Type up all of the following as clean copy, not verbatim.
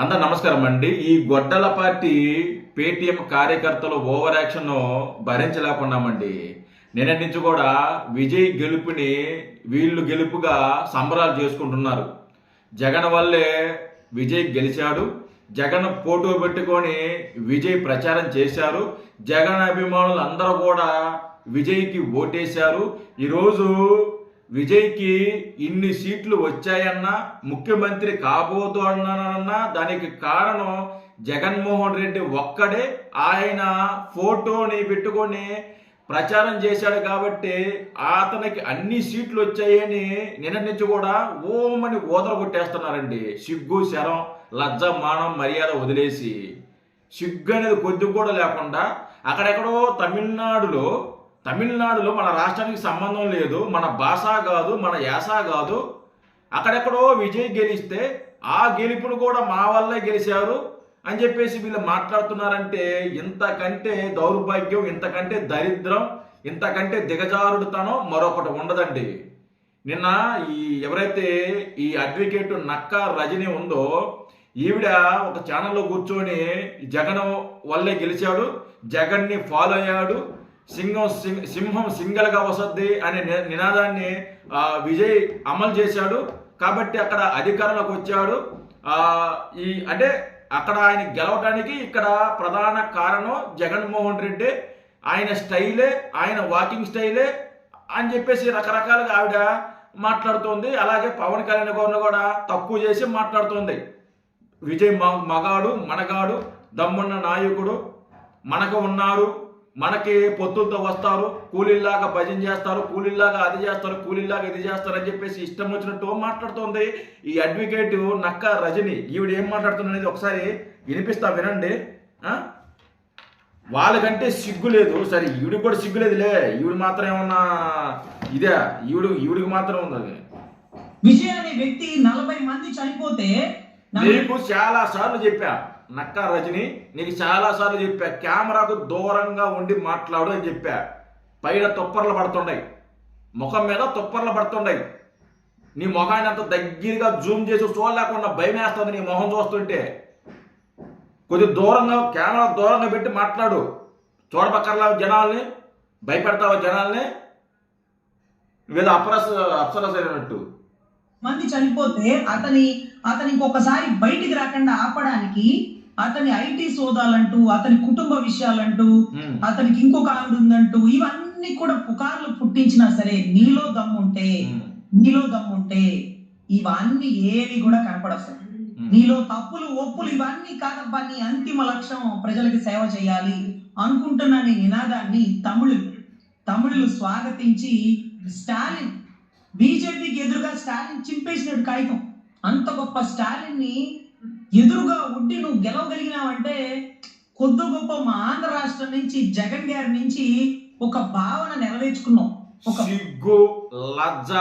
అందరు నమస్కారం అండి. ఈ గొడ్డల పార్టీ పేటీఎం కార్యకర్తలు ఓవర్ యాక్షన్ భరించలేకున్నామండి. నిన్నటి నుంచి కూడా విజయ్ గెలుపుని వీళ్ళు గెలుపుగా సంబరాలు చేసుకుంటున్నారు. జగన్ వల్లే విజయ్ గెలిచాడు, జగన్ ఫోటో పెట్టుకొని విజయ్ ప్రచారం చేశారు, జగన్ అభిమానులు అందరూ కూడా విజయ్కి ఓటేశారు. ఈరోజు విజయ్కి ఇన్ని సీట్లు వచ్చాయన్నా, ముఖ్యమంత్రి కాబోతున్నానన్నా దానికి కారణం జగన్మోహన్ రెడ్డి ఒక్కడే. ఆయన ఫోటోని పెట్టుకొని ప్రచారం చేశాడు కాబట్టి అతనికి అన్ని సీట్లు వచ్చాయని నిన్న నుంచి కూడా ఓమని ఓదర కొట్టేస్తున్నారండి. సిగ్గు శరం లజ్జ మానం మర్యాద వదిలేసి, సిగ్గు అనేది కొద్ది కూడా లేకుండా అక్కడెక్కడో తమిళనాడులో మన రాష్ట్రానికి సంబంధం లేదు, మన భాష కాదు, మన యాస కాదు, అక్కడెక్కడో విజయ్ గెలిస్తే ఆ గెలుపును కూడా మా వల్లే గెలిచారు అని చెప్పేసి వీళ్ళు మాట్లాడుతున్నారంటే ఇంతకంటే దౌర్భాగ్యం, ఇంతకంటే దరిద్రం, ఇంతకంటే దిగజారుడుతనం మరొకటి ఉండదండి. నిన్న ఎవరైతే ఈ అడ్వకేట్ నక్కా రజని ఉందో ఈవిడ ఒక ఛానల్లో కూర్చొని జగన్ వల్లే గెలిచాడు, జగన్ని ఫాలో అయ్యాడు, సింహం సింగల్గా వసద్ది అనే నినాదాన్ని విజయ్ అమలు చేశాడు కాబట్టి అక్కడ అధికారంలోకి వచ్చాడు. అంటే అక్కడ ఆయన గెలవడానికి ఇక్కడ ప్రధాన కారణం జగన్మోహన్ రెడ్డి, ఆయన స్టైలే, ఆయన వాకింగ్ స్టైలే అని చెప్పేసి రకరకాలుగా ఆవిడ మాట్లాడుతోంది. అలాగే పవన్ కళ్యాణ్ గారిని కూడా తక్కువ చేసి మాట్లాడుతోంది. విజయ్ మగాడు, మనగాడు, దమ్మున్న నాయకుడు, మనకు ఉన్నారు, మనకి పొత్తులతో వస్తారు, కూలీల్లాగా భజన చేస్తారు, కూలీల్లాగా అది చేస్తారు, కూలీల్లాగా ఇది చేస్తారు అని చెప్పేసి ఇష్టం వచ్చినట్టు మాట్లాడుతోంది ఈ అడ్వకేట్ నక్కా రజని. ఈవిడ ఏం మాట్లాడుతున్నది ఒకసారి వినిపిస్తా, వినండి. వాళ్ళకంటే సిగ్గు లేదు, సరే ఈవిడికి కూడా సిగ్గు లేదులే, ఈవిడ మాత్రం ఏమన్నా ఇదే, ఈవిడికి మాత్రం ఉంది. విజయ్ అనే వ్యక్తి 40 మంది చనిపోతే నీకు చాలా సార్లు చెప్పా నక్కా రజని, నీకు చాలా సార్లు చెప్పా కెమెరాకు దూరంగా ఉండి మాట్లాడు అని చెప్పా. పైన తుప్పర్లు పడుతుండయి, ముఖం మీద తుప్పర్లు పడుతుండయి, నీ ముఖాన్ని అంత దగ్గరగా జూమ్ చేసి చూడలేకుండా భయం వేస్తుంది నీ మొహం చూస్తుంటే. కొద్దిగా దూరంగా కెమెరా దూరంగా పెట్టి మాట్లాడు. చూడపక్కర్లా జనాల్ని, భయపెడతావా జనాల్ని, వీళ్ళు అప్సరసైనట్టు. మంది చనిపోతే అతని ఇంకొకసారి బయటికి రాకుండా ఆపడానికి అతని ఐటీ సోదాలంటూ, అతని కుటుంబ విషయాలంటూ, అతనికి ఇంకొక ఆవిడ ఉందంటూ ఇవన్నీ కూడా పుకార్లు పుట్టించినా సరే నీలో దమ్ముంటే ఇవన్నీ ఏవి కూడా కనపడవు. నీలో తప్పులు ఒప్పులు ఇవన్నీ కాదబ్బా, నీ అంతిమ లక్ష్యం ప్రజలకు సేవ చేయాలి అనుకుంటున్న నీ నినాదాన్ని తమిళులు స్వాగతించి స్టాలిన్, బీజేపీకి ఎదురుగా స్టాలిన్ చింపేసినట్టు కాగితం, అంత గొప్ప స్టాలిన్ ని ఎదురుగా ఉండి నువ్వు గెలవగలిగినావంటే కొద్ది గొప్ప మా ఆంధ్ర రాష్ట్రం నుంచి జగన్ గారి నుంచి ఒక భావన నెరవేర్చుకున్నావు. సిగ్గు లజ్జ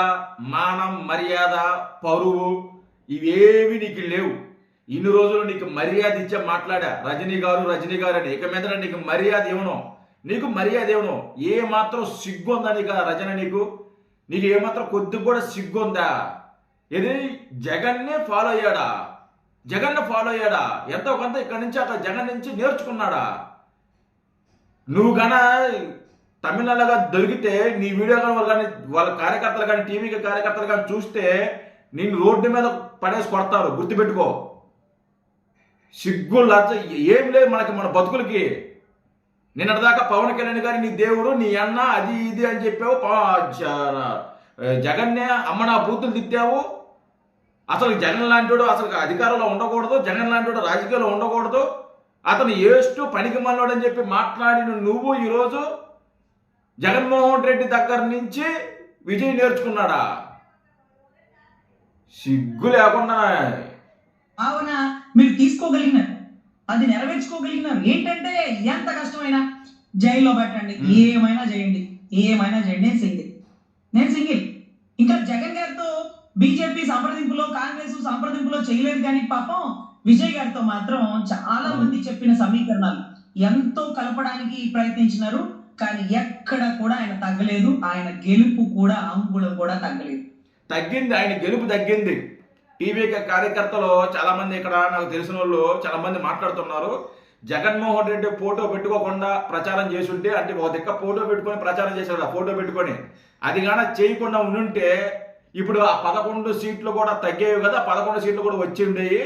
మానం మర్యాద పరువు ఇవేవి నీకు లేవు. ఇన్ని రోజులు నీకు మర్యాద ఇచ్చే మాట్లాడా రజనీ గారు అని, ఇక మీద నీకు మర్యాద ఏమనో, ఏ మాత్రం సిగ్గు ఉందా నీకు రజన? నీకు ఏమాత్రం కొద్ది కూడా సిగ్గుందా? ఇది జగన్నే ఫాలో అయ్యాడా? ఎంతో కొంత ఇక్కడి నుంచి అక్కడ జగన్ నుంచి నేర్చుకున్నాడా? నువ్వు తమిళనాడుగా దొరికితే నీ వీడియో కానీ వాళ్ళ కార్యకర్తలు కానీ టీవీకి కార్యకర్తలు కానీ చూస్తే నిన్ను రోడ్డు మీద పడేసి కొడతారు, గుర్తుపెట్టుకో. సిగ్గు లజ్జ ఏం లేదు మన బతుకులకి. నిన్నటిదాకా పవన్ కళ్యాణ్ గారి నీ దేవుడు, నీ అన్న, అది ఇది అని చెప్పావు, జగన్నే అమ్మ నా బూతులు తిట్టావు. అసలు జగన్ లాంటివాడు అసలు అధికారంలో ఉండకూడదు, జగన్ లాంటివాడు రాజకీయాల్లో ఉండకూడదు, అతను ఏస్ట్ పనికి మళ్ళోడు అని చెప్పి మాట్లాడిన నువ్వు ఈరోజు జగన్మోహన్ రెడ్డి దగ్గర నుంచి విజయ్ నేర్చుకున్నాడా? సిగ్గు లేకుండా భావన మీరు తీసుకోగలిగినారు, అది నెరవేర్చుకోగలిగినారు. ఏంటంటే ఎంత కష్టమైనా జైల్లో పెట్టండి, ఏమైనా చేయండి, నేను సింగిల్. ఇంకా జగన్ గారితో బీజేపీ సంప్రదింపులో, కాంగ్రెస్ సంప్రదింపులో చేయలేదు, కానీ పాపం విజయ్ గారితో మాత్రం చాలా మంది చెప్పిన సమీకరణాలు ఎంతో కలపడానికి ప్రయత్నించినారు, కానీ ఎక్కడ కూడా ఆయన తగ్గలేదు. ఆయన గెలుపు కూడా అంగుళం కూడా తగ్గలేదు. ఆయన గెలుపు తగ్గింది. టీవీకి కార్యకర్తలు చాలా మంది ఇక్కడ నాకు తెలిసిన వాళ్ళు చాలా మంది మాట్లాడుతున్నారు. జగన్మోహన్ రెడ్డి ఫోటో పెట్టుకోకుండా ప్రచారం చేసి ఉంటే, అంటే ఒక దిక్క ఫోటో పెట్టుకొని ప్రచారం చేశాడు, ఆ ఫోటో పెట్టుకొని అది కానీ చేయకుండా ఉండుంటే ఇప్పుడు ఆ 11 సీట్లు కూడా తగ్గేవి కదా, 11 సీట్లు కూడా వచ్చి ఉండేవి.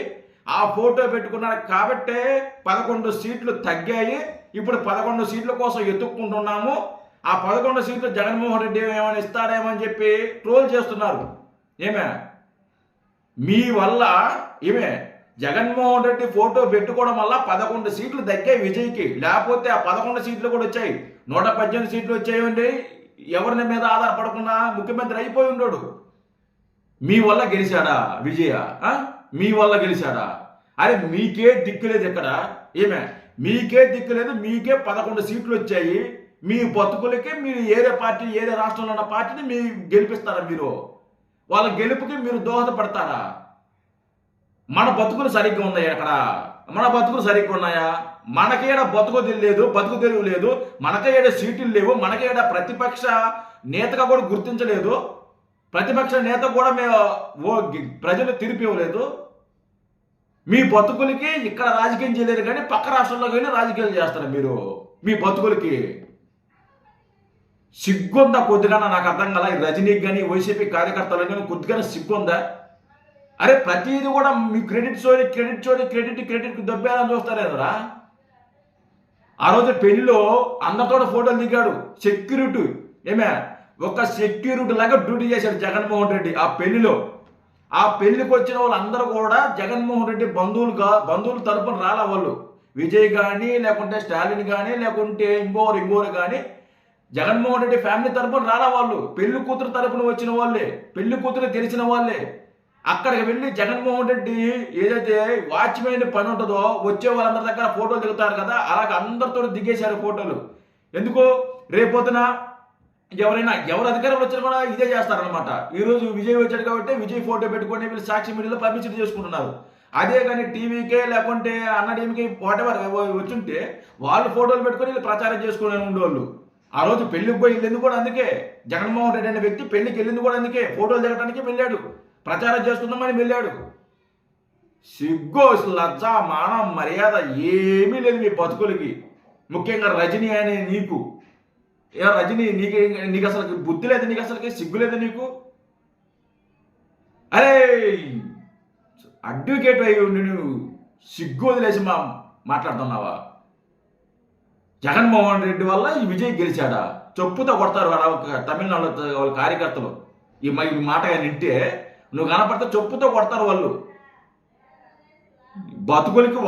ఆ ఫోటో పెట్టుకున్నాడు కాబట్టే 11 సీట్లు తగ్గాయి. ఇప్పుడు 11 సీట్ల కోసం ఎత్తుక్కుంటున్నాము. ఆ 11 సీట్లు జగన్మోహన్ రెడ్డి ఏమైనా ఇస్తాడేమో అని చెప్పి ట్రోల్ చేస్తున్నారు. ఏమే మీ వల్ల జగన్మోహన్ రెడ్డి ఫోటో పెట్టుకోవడం వల్ల 11 సీట్లు తగ్గాయి విజయ్కి. లేకపోతే ఆ 11 సీట్లు కూడా వచ్చాయి, 118 సీట్లు వచ్చాయండి. ఎవరిని మీద ఆధారపడకుండా ముఖ్యమంత్రి అయిపోయి ఉన్నాడు. మీ వల్ల గెలిచాడా విజయ? మీ వల్ల గెలిచాడా? అరే మీకే దిక్కులేదు ఇక్కడ. మీకే దిక్కులేదు. మీకే 11 సీట్లు వచ్చాయి. మీ బతుకులకి మీరు ఏరే పార్టీ, ఏరే రాష్ట్రంలో ఉన్న పార్టీని మీరు గెలిపిస్తారా? మీరు వాళ్ళ గెలుపుకి మీరు దోహదపడతారా? మన బతుకులు సరిగ్గా ఉన్నాయా? అక్కడ మన బతుకులు సరిగ్గా ఉన్నాయా? మనకేడ బతుకు లేదు, బతుకు తెరువు లేదు, మనకేడ సీట్లు లేవు, మనకేడ ప్రతిపక్ష నేతగా కూడా గుర్తించలేదు, ప్రతిపక్ష నేత కూడా ప్రజలు తీర్పు ఇవ్వలేదు. మీ బతుకులకి ఇక్కడ రాజకీయం చేయలేరు కానీ పక్క రాష్ట్రంలో కానీ రాజకీయాలు చేస్తారు మీరు. మీ బతుకులకి సిగ్గుందా కొద్దిగా? నాకు అర్థం కదా. ఈ రజనీకి కానీ వైసీపీ కార్యకర్తలకు కానీ కొద్దిగా సిగ్గుందా? అరే ప్రతిదీ కూడా మీ క్రెడిట్ దొబ్బేయాలని చూస్తారేదరా? ఆ రోజు పెళ్లిలో అందరితో ఫోటోలు దిగాడు సెక్యూరిటీ. ఒక సెక్యూరిటీ లాగా డ్యూటీ చేశాడు జగన్మోహన్ రెడ్డి ఆ పెళ్లిలో. ఆ పెళ్లికి వచ్చిన వాళ్ళందరూ కూడా జగన్మోహన్ రెడ్డి బంధువులు తరపున రాలా వాళ్ళు. విజయ్ కానీ, లేకుంటే స్టాలిన్ కానీ, లేకుంటే ఇంకోరు కానీ జగన్మోహన్ రెడ్డి ఫ్యామిలీ తరపున రాలా వాళ్ళు. పెళ్లి కూతురు తరపున వచ్చిన వాళ్ళే, పెళ్లి కూతురు తెలిసిన వాళ్ళే. అక్కడికి వెళ్ళి జగన్మోహన్ రెడ్డి ఏదైతే వాచ్మెన్ పని ఉంటుందో వచ్చే వాళ్ళందరి దగ్గర ఫోటోలు దిగుతారు కదా, అలాగే అందరితో దిగేశారు ఫోటోలు. ఎందుకు? రేపొద్దున ఎవరు అధికారంలో వచ్చినా కూడా ఇదే చేస్తారనమాట. ఈరోజు విజయ్ వచ్చాడు కాబట్టి విజయ్ ఫోటో పెట్టుకొని వీళ్ళు సాక్షి మీడియాలో పబ్లిసిటీ చేసుకుంటున్నారు. అదే కానీ టీవీకే లేకుంటే అన్నడీఎంకే వాటెవర్ వచ్చుంటే వాళ్ళు ఫోటోలు పెట్టుకొని వీళ్ళు ప్రచారం చేసుకునే ఉండేవాళ్ళు. ఆ రోజు పెళ్లికి పోయి వెళ్ళింది కూడా అందుకే. జగన్మోహన్ రెడ్డి అనే వ్యక్తి పెళ్లికి వెళ్ళింది కూడా అందుకే, ఫోటోలు దిగడానికి వెళ్ళాడు, ప్రచారం చేసుకుందామని వెళ్ళాడు. సిగ్గు, లజ్జ, మానం, మర్యాద ఏమీ లేదు మీ బతుకులకి. ముఖ్యంగా రజనీ అనే నీకు. రజనీ నీకు అసలు బుద్ధి లేదు, నీకు అసలు సిగ్గు లేదు నీకు. అరే అడ్వకేట్ అయి ఉండి నువ్వు సిగ్గు వదిలేసి మాట్లాడుతున్నావా? జగన్మోహన్ రెడ్డి వల్ల ఈ విజయ్ గెలిచాడా? చెప్పుతో కొడతారు తమిళనాడులో వాళ్ళ కార్యకర్తలు. ఈ మాట వింటే నువ్వు కనపడితే చెప్పుతో కొడతారు వాళ్ళు. బతుకులకి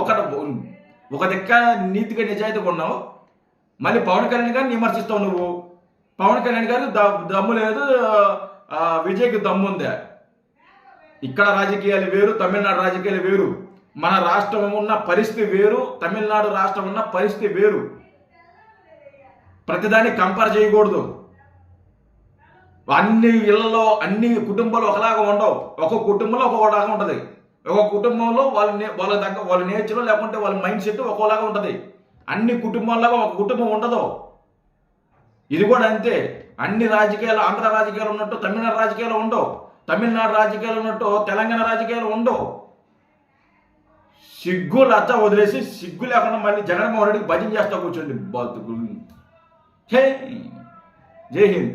ఒక దిక్క నీతిగా నిజాయితీగా ఉన్నావు, మళ్ళీ పవన్ కళ్యాణ్ గారిని విమర్శిస్తావు నువ్వు. పవన్ కళ్యాణ్ గారికి దమ్ము లేదు, విజయ్కి దమ్ము ఉందా? ఇక్కడ రాజకీయాలు వేరు, తమిళనాడు రాజకీయాలు వేరు. మన రాష్ట్రం ఉన్న పరిస్థితి వేరు, తమిళనాడు రాష్ట్రం ఉన్న పరిస్థితి వేరు. ప్రతిదాన్ని కంపేర్ చేయకూడదు. అన్ని ఇళ్లలో అన్ని కుటుంబాలు ఒకలాగా ఉండవు. ఒక్కొక్క కుటుంబంలో ఒక్కొక్కలాగా ఉంటుంది. ఒక్కొక్క కుటుంబంలో వాళ్ళ నేచర్ లేకుంటే వాళ్ళ మైండ్ సెట్ ఒక్కోలాగా ఉంటుంది. అన్ని కుటుంబాల్లాగా ఒక కుటుంబం ఉండదు. ఇది కూడా అంతే. అన్ని రాజకీయాలు ఆంధ్ర రాజకీయాలు ఉన్నట్టు తమిళనాడు రాజకీయాలు ఉండవు, తమిళనాడు రాజకీయాలు ఉన్నట్టు తెలంగాణ రాజకీయాలు ఉండవు. సిగ్గు లజ్జ వదిలేసి సిగ్గు లేకుండా మళ్ళీ జగన్మోహన్ రెడ్డికి భజన చేస్తా కూర్చోండి బతుకు. జై హింద్.